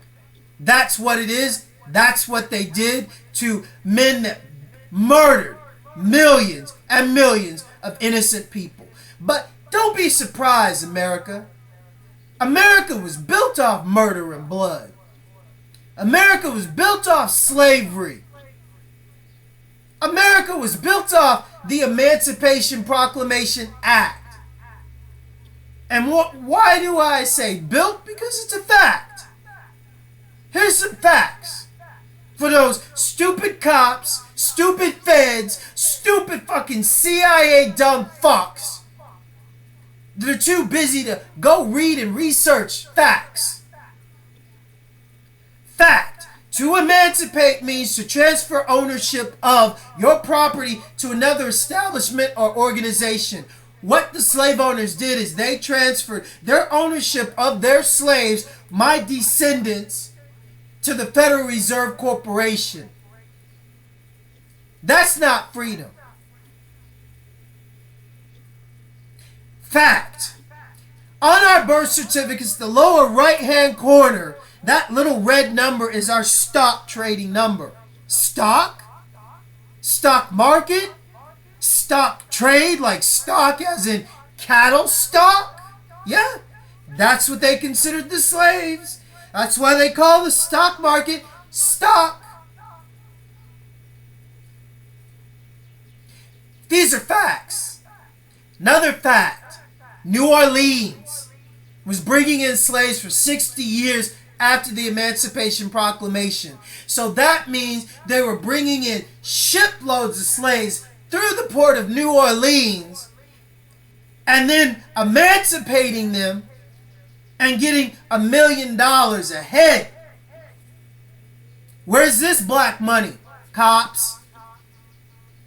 That's what it is. That's what they did to men that murdered millions and millions of innocent people. But don't be surprised, America. America was built off murder and blood. America was built off slavery. America was built off the Emancipation Proclamation Act. And why do I say built? Because it's a fact. Here's some facts. For those stupid cops, stupid feds, stupid fucking CIA dumb fucks. They're too busy to go read and research facts. Fact. To emancipate means to transfer ownership of your property to another establishment or organization. What the slave owners did is they transferred their ownership of their slaves, my descendants, to the Federal Reserve Corporation. That's not freedom. Fact. On our birth certificates, the lower right-hand corner, that little red number is our stock trading number. Stock? Stock market? Stock trade, like stock as in cattle stock? Yeah, that's what they considered the slaves. That's why they call the stock market stock. These are facts. Another fact, New Orleans was bringing in slaves for 60 years after the Emancipation Proclamation. So that means they were bringing in shiploads of slaves through the port of New Orleans and then emancipating them and getting $1 million a head. Where's this black money, cops?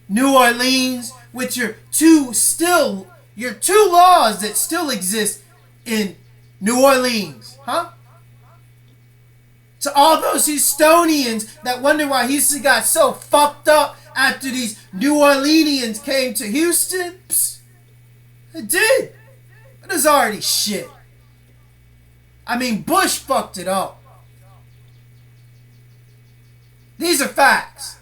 New Orleans, with your two laws that still exist in New Orleans, huh? To all those Houstonians that wonder why Houston got so fucked up after these New Orleanians came to Houston, it did. It was already shit. I mean, Bush fucked it up. These are facts.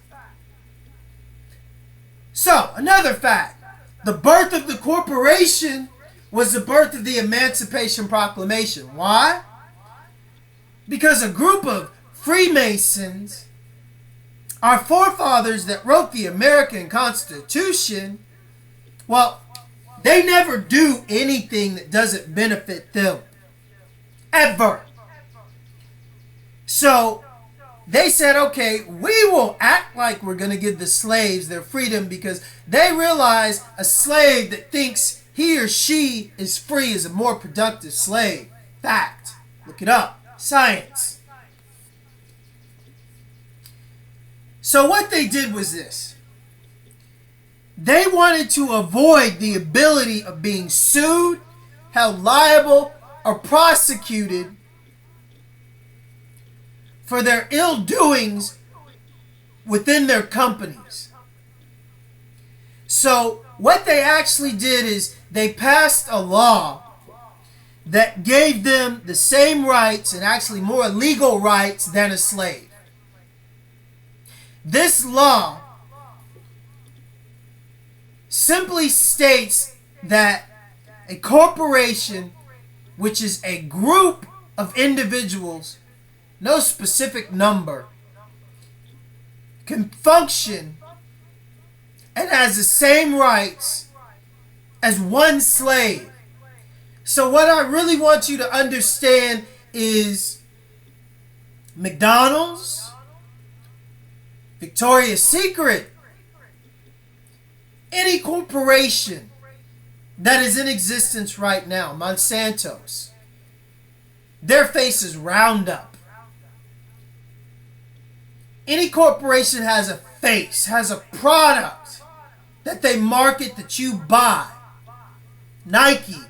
So, another fact. The birth of the corporation was the birth of the Emancipation Proclamation. Why? Because a group of Freemasons, our forefathers that wrote the American Constitution, well, they never do anything that doesn't benefit them. Ever. So, they said, okay, we will act like we're going to give the slaves their freedom because they realize a slave that thinks he or she is free is a more productive slave. Fact. Look it up. Science. So what they did was this. They wanted to avoid the ability of being sued, held liable, or prosecuted for their ill doings within their companies. So what they actually did is they passed a law that gave them the same rights and actually more legal rights than a slave. This law simply states that a corporation, which is a group of individuals, no specific number, can function and has the same rights as one slave. So what I really want you to understand is McDonald's, Victoria's Secret, any corporation that is in existence right now, Monsanto's, their face is Roundup. Any corporation has a face, has a product that they market that you buy. Nike,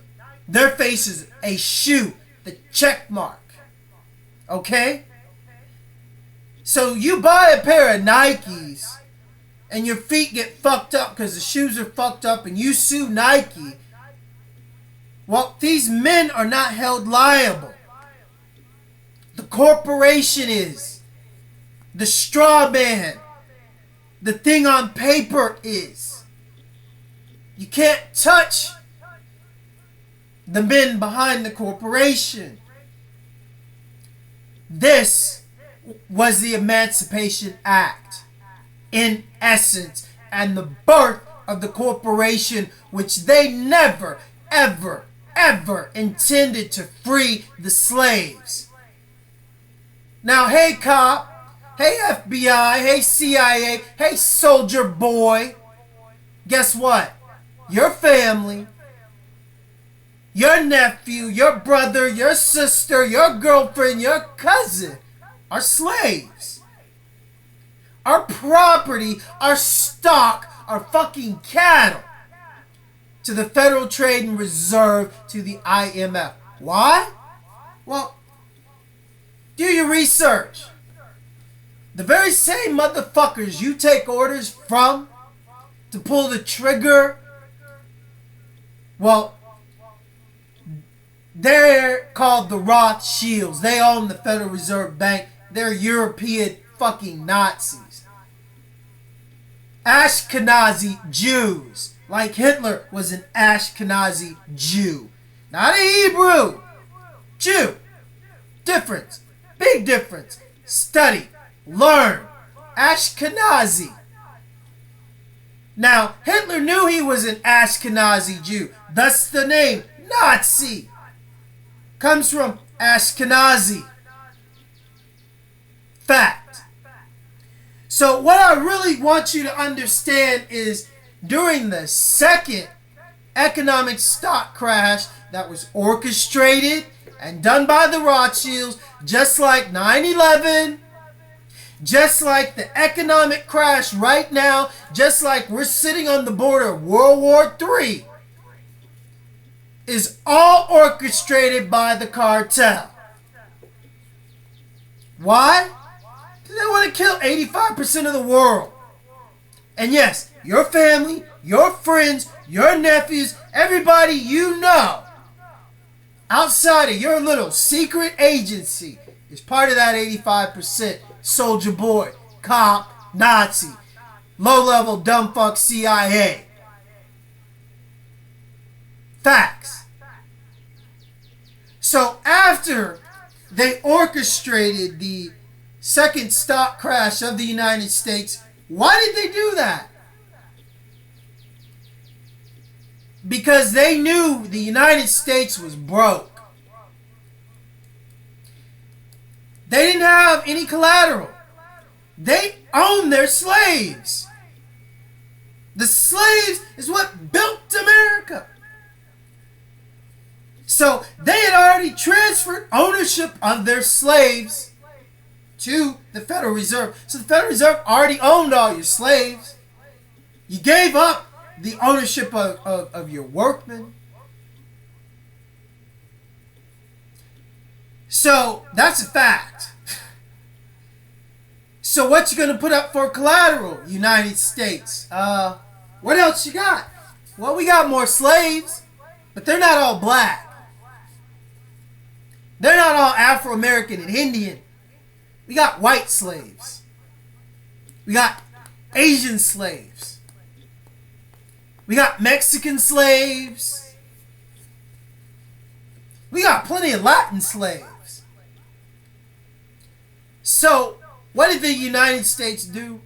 their face is a shoe, the check mark. Okay? So you buy a pair of Nikes and your feet get fucked up because the shoes are fucked up and you sue Nike. Well, these men are not held liable. The corporation is. The straw man, the thing on paper is. You can't touch the men behind the corporation. This was the Emancipation Act, in essence, and the birth of the corporation, which they never, ever, ever intended to free the slaves. Now, hey cop, hey FBI, hey CIA, hey soldier boy, guess what? Your family, your nephew, your brother, your sister, your girlfriend, your cousin are slaves. Our property, our stock, our fucking cattle to the Federal Trade and Reserve, to the IMF. Why? Well, do your research. The very same motherfuckers you take orders from to pull the trigger, well, they're called the Rothschilds. They own the Federal Reserve Bank. They're European fucking Nazis. Ashkenazi Jews. Like Hitler was an Ashkenazi Jew. Not a Hebrew. Jew. Difference. Big difference. Study. Learn. Ashkenazi. Now, Hitler knew he was an Ashkenazi Jew. Thus the name Nazi comes from Ashkenazi. Fact. So what I really want you to understand is during the second economic stock crash that was orchestrated and done by the Rothschilds, just like 9/11, just like the economic crash right now, just like we're sitting on the border of World War III, is all orchestrated by the cartel. Why? Because they want to kill 85% of the world. And yes, your family, your friends, your nephews, everybody you know, outside of your little secret agency, is part of that 85%. Soldier boy, cop, Nazi, low-level dumb fuck CIA. Facts. So after they orchestrated the second stock crash of the United States, why did they do that? Because they knew the United States was broke. They didn't have any collateral. They owned their slaves. The slaves is what built America. So they had already transferred ownership of their slaves to the Federal Reserve. So the Federal Reserve already owned all your slaves. You gave up the ownership of your workmen. So that's a fact. So what you gonna put up for collateral, United States? What else you got? Well, we got more slaves, but they're not all black. They're not all Afro-American and Indian. We got white slaves. We got Asian slaves. We got Mexican slaves. We got plenty of Latin slaves. So, what did the United States do?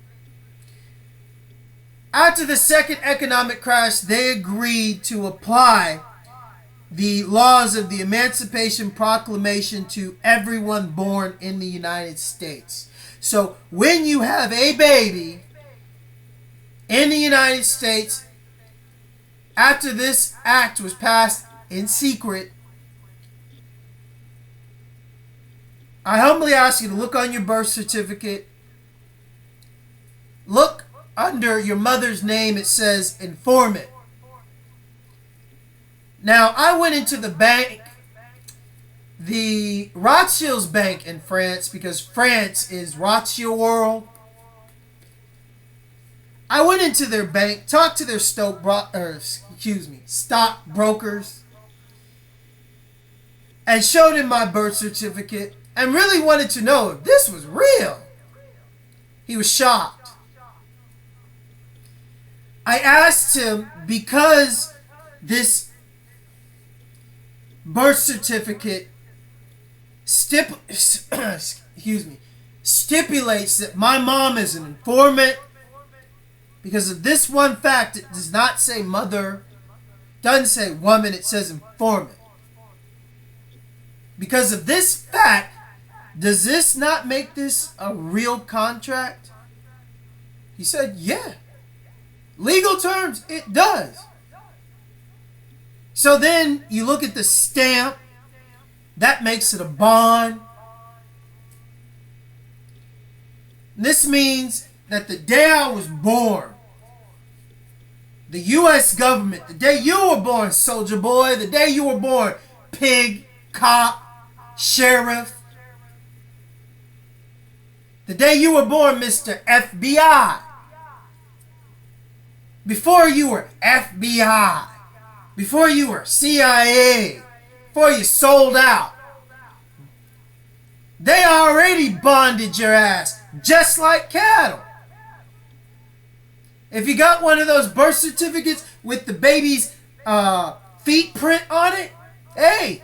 After the second economic crash, they agreed to apply the laws of the Emancipation Proclamation to everyone born in the United States. So, when you have a baby in the United States, after this act was passed in secret, I humbly ask you to look on your birth certificate. Look under your mother's name. It says informant. Now, I went into the bank, the Rothschilds Bank in France, because France is Rothschild world. I went into their bank, talked to their stockbrokers, and showed him my birth certificate, and really wanted to know if this was real. He was shocked. I asked him, because this birth certificate stipulates that my mom is an informant, because of this one fact. It does not say mother, doesn't say woman, it says informant. Because of this fact, does this not make this a real contract? He said, yeah. Legal terms, it does. So then you look at the stamp. That makes it a bond. This means that the day I was born, the U.S. government, the day you were born, soldier boy, the day you were born, pig, cop, sheriff, the day you were born, Mr. FBI, before you were FBI, before you were CIA, before you sold out, they already bonded your ass just like cattle. If you got one of those birth certificates with the baby's feet print on it, hey,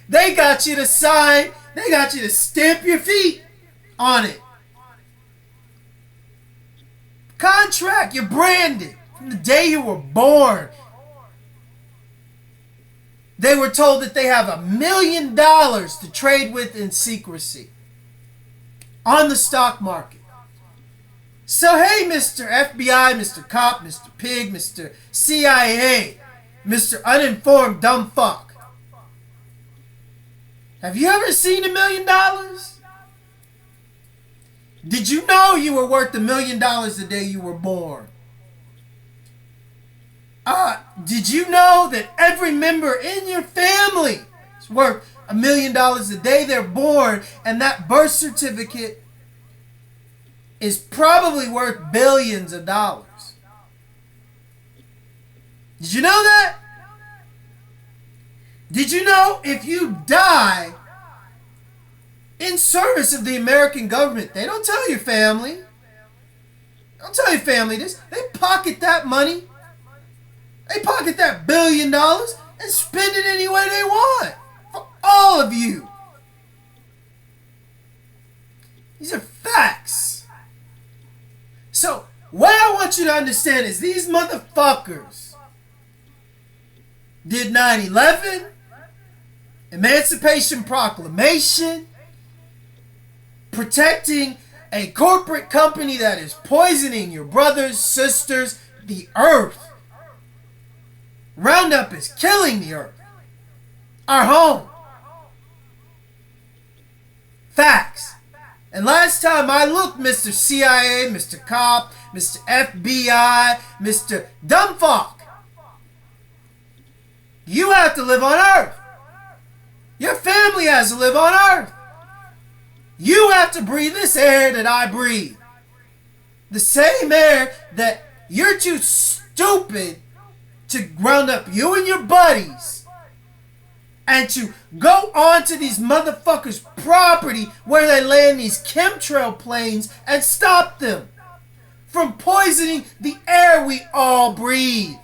they got you to sign, they got you to stamp your feet on it. contract. You're branded. From the day you were born, they were told that they have $1 million to trade with in secrecy on the stock market. So hey, Mr. FBI, Mr. Cop, Mr. Pig, Mr. CIA, Mr. Uninformed Dumb Fuck. Have you ever seen $1 million? Did you know you were worth $1 million the day you were born? Did you know that every member in your family is worth $1 million the day they're born, and that birth certificate is probably worth billions of dollars? Did you know that? Did you know if you die in service of the American government, they don't tell your family. They don't tell your family this. They pocket that money. They pocket that $1 billion and spend it any way they want. For all of you. These are facts. So, what I want you to understand is these motherfuckers did 9/11, Emancipation Proclamation, protecting a corporate company that is poisoning your brothers, sisters, the earth. Roundup is killing the earth. Our home. Facts. And last time I looked, Mr. CIA, Mr. Cop, Mr. FBI, Mr. Dumbfuck, you have to live on earth. Your family has to live on earth. You have to breathe this air that I breathe. The same air that you're too stupid to round up you and your buddies and to go onto these motherfuckers' property where they land these chemtrail planes and stop them from poisoning the air we all breathe.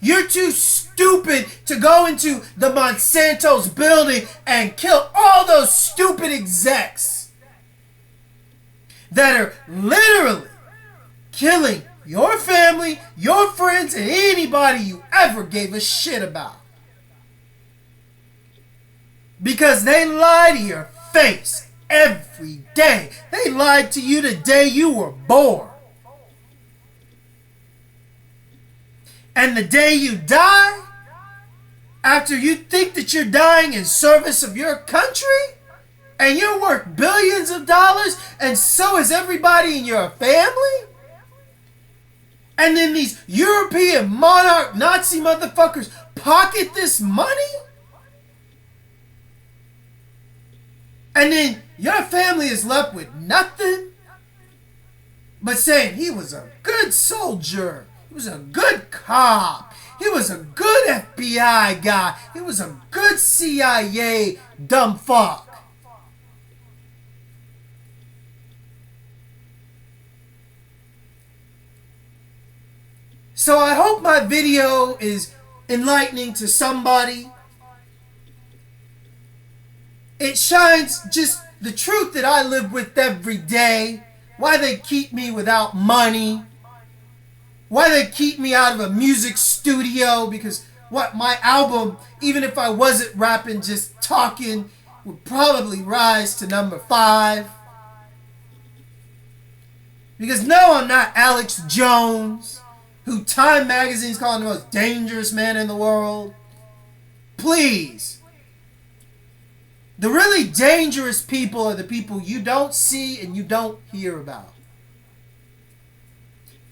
You're too stupid to go into the Monsanto's building and kill all those stupid execs that are literally killing your family, your friends, and anybody you ever gave a shit about. Because they lie to your face every day. They lied to you the day you were born. And the day you die, after you think that you're dying in service of your country, and you're worth billions of dollars, and so is everybody in your family, and then these European monarch Nazi motherfuckers pocket this money, and then your family is left with nothing but saying he was a good soldier, he was a good cop, he was a good FBI guy, he was a good CIA dumb fuck. So I hope my video is enlightening to somebody. It shines just the truth that I live with every day. Why they keep me without money. Why they keep me out of a music studio. Because my album, even if I wasn't rapping, just talking, would probably rise to number 5. Because no, I'm not Alex Jones, who Time Magazine's calling the most dangerous man in the world. Please. The really dangerous people are the people you don't see and you don't hear about.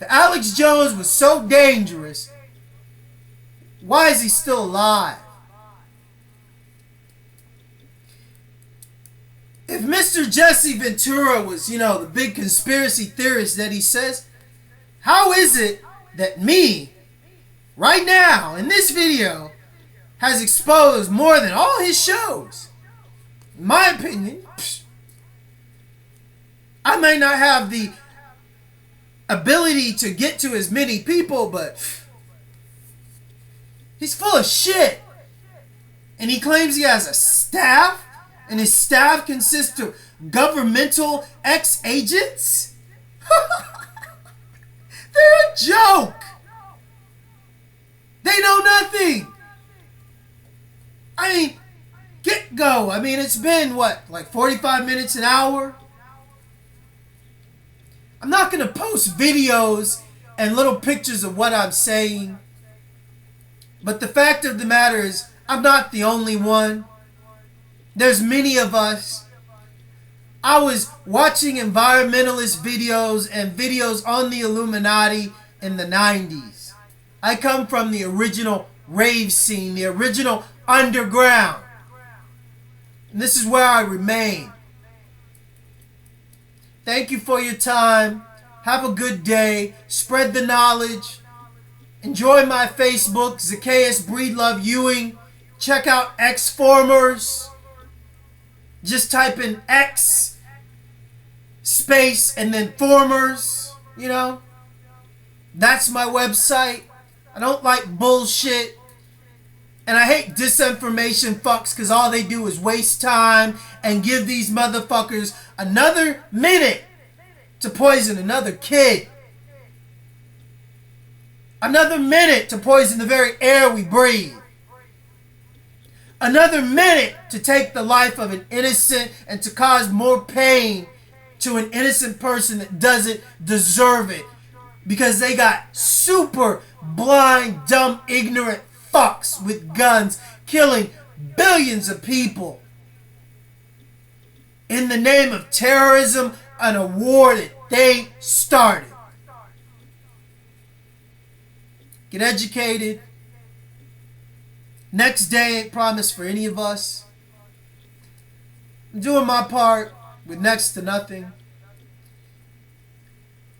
If Alex Jones was so dangerous, why is he still alive? If Mr. Jesse Ventura was, the big conspiracy theorist that he says, how is it that me, right now, in this video, has exposed more than all his shows? In my opinion, I may not have the ability to get to as many people, but he's full of shit. And he claims he has a staff, and his staff consists of governmental ex-agents. joke. They know nothing. I mean, go. I mean, it's been, what, like 45 minutes, an hour? I'm not going to post videos and little pictures of what I'm saying. But the fact of the matter is, I'm not the only one. There's many of us. I was watching environmentalist videos and videos on the Illuminati in the 90s. I come from the original rave scene, the original underground. And this is where I remain. Thank you for your time. Have a good day. Spread the knowledge. Enjoy my Facebook, Zakaos Breedlove Ewing. Check out X-Formers. Just type in X space and then Formers. You know, that's my website. I don't like bullshit. And I hate disinformation fucks because all they do is waste time and give these motherfuckers another minute to poison another kid. Another minute to poison the very air we breathe. Another minute to take the life of an innocent and to cause more pain to an innocent person that doesn't deserve it. Because they got super blind, dumb, ignorant fucks with guns killing billions of people in the name of terrorism, an war that they started. Get educated. Next day ain't promised for any of us. I'm doing my part with next to nothing.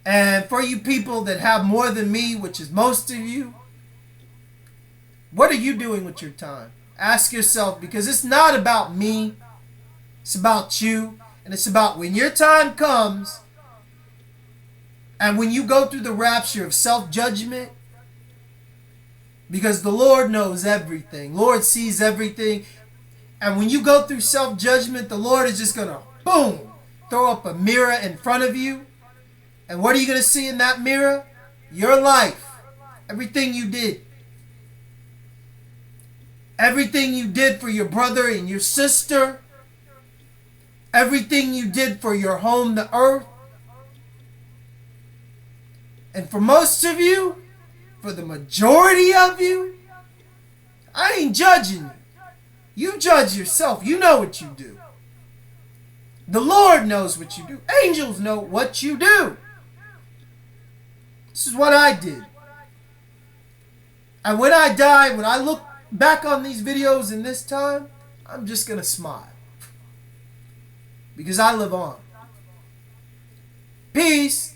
And for you people that have more than me, which is most of you, what are you doing with your time? Ask yourself, because it's not about me. It's about you. And it's about when your time comes and when you go through the rapture of self-judgment, because the Lord knows everything. Lord sees everything. And when you go through self-judgment, the Lord is just going to, boom, throw up a mirror in front of you. And what are you going to see in that mirror? Your life. Everything you did. Everything you did for your brother and your sister. Everything you did for your home, the earth. And for most of you, for the majority of you, I ain't judging you. You judge yourself. You know what you do. The Lord knows what you do. Angels know what you do. This is what I did. And when I die, when I look back on these videos in this time, I'm just going to smile. Because I live on. Peace.